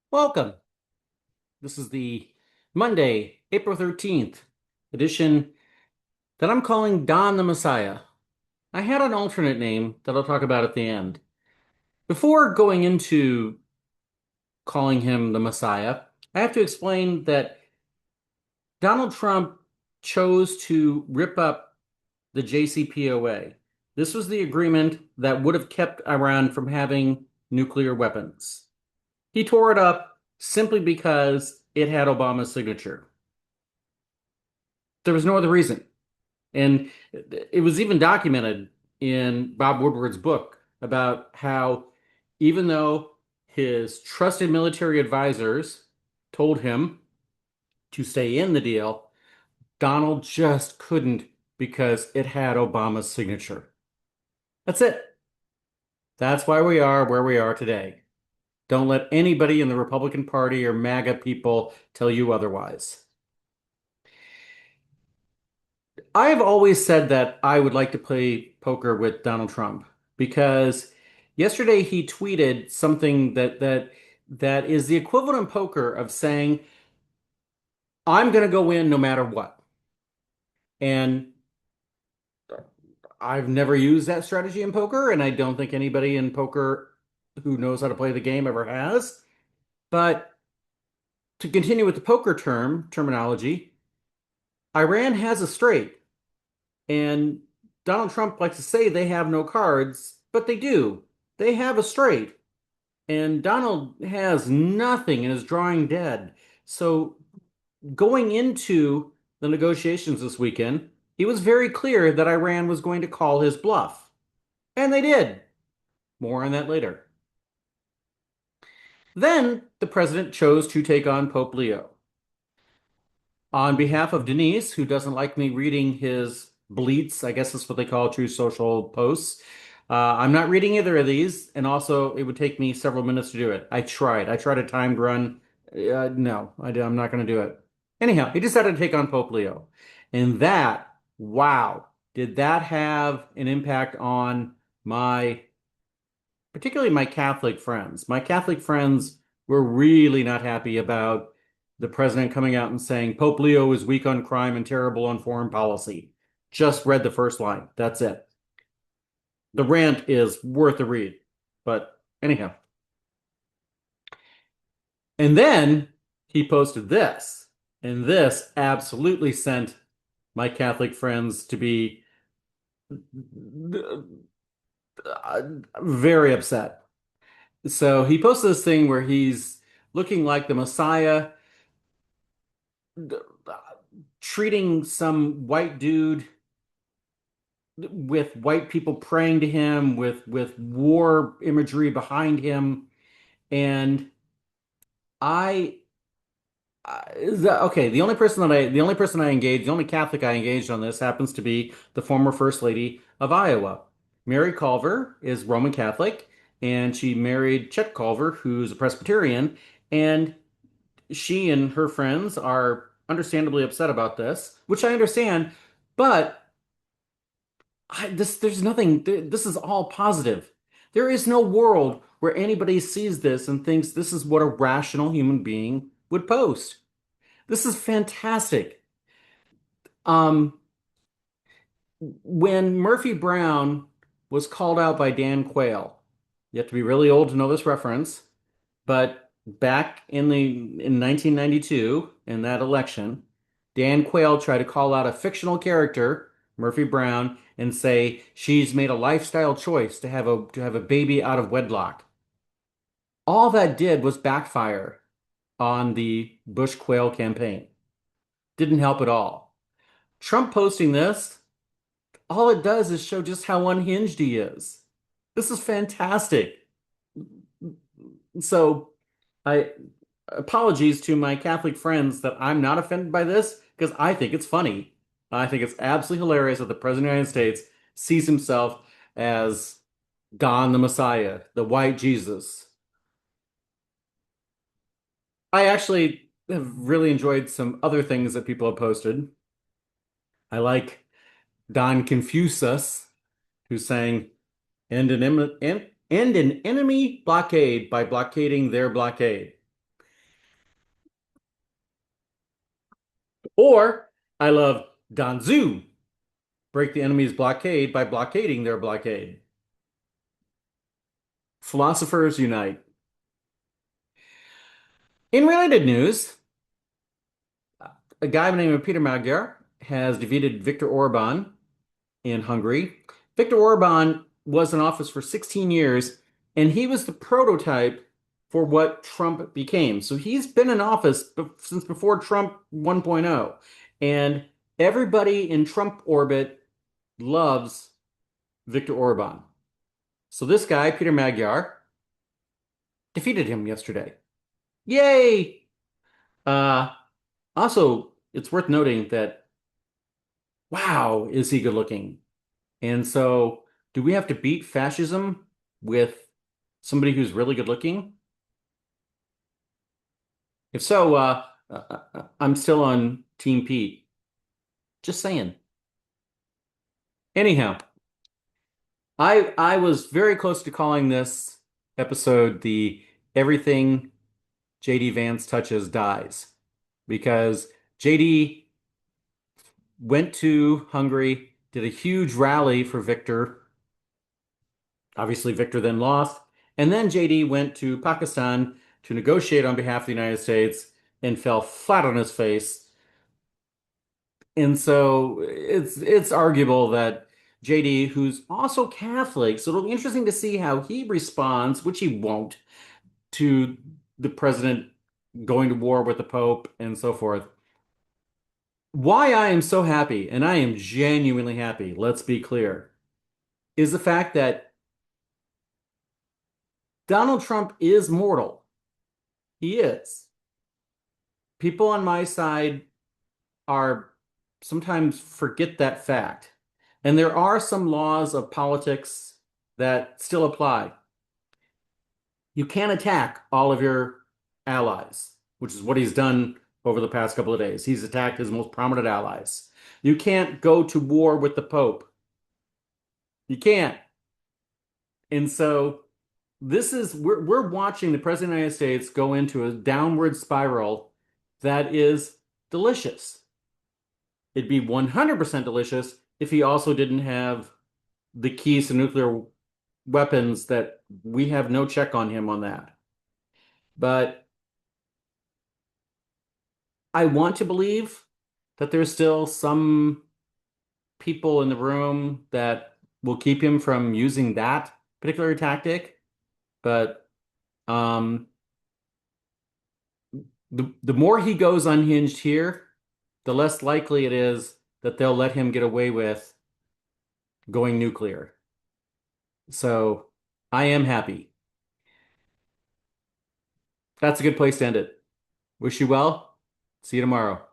Welcome. This is the Monday, April 13th edition that I'm calling Don the Messiah. I had an alternate name that I'll talk about at the end. Before going into calling him the Messiah, I have to explain that Donald Trump chose to rip up the JCPOA. This was the agreement that would have kept Iran from having nuclear weapons. He tore it up simply because it had Obama's signature. There was no other reason. And it was even documented in Bob Woodward's book about how even though his trusted military advisors told him to stay in the deal, Donald just couldn't because it had Obama's signature. That's it. That's why we are where we are today. Don't let anybody in the Republican Party or MAGA people tell you otherwise. I have always said that I would like to play poker with Donald Trump because yesterday he tweeted something that is the equivalent in poker of saying, I'm going to go in no matter what. And I've never used that strategy in poker, and I don't think anybody in poker who knows how to play the game ever has. But to continue with the poker terminology, Iran has a straight. And Donald Trump likes to say they have no cards, but they do. They have a straight. And Donald has nothing and is drawing dead. So going into the negotiations this weekend, he was very clear that Iran was going to call his bluff. And they did. More on that later. Then the president chose to take on Pope Leo. On behalf of Denise, who doesn't like me reading his bleats, I guess that's what they call true social posts. I'm not reading either of these, and also it would take me several minutes to do it. I tried. I tried a timed run. No, I'm not going to do it. Anyhow, he decided to take on Pope Leo. And that, wow, did that have an impact on my particularly my Catholic friends. My Catholic friends were really not happy about the president coming out and saying Pope Leo is weak on crime and terrible on foreign policy. Just read the first line. That's it. The rant is worth a read. But anyhow. And then he posted this. And this absolutely sent my Catholic friends to be very upset. So he posted this thing where he's looking like the Messiah, treating some white dude with white people praying to him with war imagery behind him. And I okay, the only person I engaged, the only Catholic I engaged on this happens to be the former First Lady of Iowa. Mary Culver is Roman Catholic, and she married Chet Culver, who's a Presbyterian, and she and her friends are understandably upset about this, which I understand, but there's nothing, this is all positive. There is no world where anybody sees this and thinks this is what a rational human being would post. This is fantastic. Um, when Murphy Brown was called out by Dan Quayle, you have to be really old to know this reference, but back in 1992 in that election, Dan Quayle tried to call out a fictional character, Murphy Brown, and say she's made a lifestyle choice to have a baby out of wedlock. All that did was backfire on the Bush Quayle campaign. Didn't help at all. Trump posting this, all it does is show just how unhinged he is. This is fantastic. So I apologies to my Catholic friends that I'm not offended by this because I think it's funny. I think it's absolutely hilarious that the President of the United States sees himself as Don the Messiah, the white Jesus. I actually have really enjoyed some other things that people have posted. I like Don Confucius, who's saying, end an enemy blockade by blockading their blockade. Or I love Danzu, break the enemy's blockade by blockading their blockade. Philosophers unite. In related news, a guy named Peter Magyar has defeated Viktor Orban in Hungary. Viktor Orban was in office for 16 years, and he was the prototype for what Trump became. So he's been in office since before Trump 1.0, and everybody in Trump orbit loves Viktor Orban. So this guy, Peter Magyar, defeated him yesterday. Yay! Uh, Also, it's worth noting that, wow, is he good looking? And so, do we have to beat fascism with somebody who's really good looking? If so, I'm still on Team Pete. Just saying. Anyhow, I was very close to calling this episode the Everything JD Vance touches dies because JD went to Hungary, did a huge rally for Victor. Obviously, Victor then lost. And then JD went to Pakistan to negotiate on behalf of the United States and fell flat on his face. And so it's arguable that JD, who's also Catholic, so it'll be interesting to see how he responds, which he won't, to the president going to war with the Pope and so forth. Why I am so happy, and I am genuinely happy, let's be clear, is the fact that Donald Trump is mortal. He is. People on my side are sometimes forget that fact. And there are some laws of politics that still apply. You can't attack all of your allies, which is what he's done over the past couple of days. He's attacked his most prominent allies. You can't go to war with the Pope. You can't. And so we're watching the President of the United States go into a downward spiral that is delicious. It'd be 100% delicious if he also didn't have the keys to nuclear weapons that we have no check on him on that. But I want to believe that there's still some people in the room that will keep him from using that particular tactic. But um, the more he goes unhinged here, the less likely it is that they'll let him get away with going nuclear. So I am happy. That's a good place to end it. Wish you well. See you tomorrow.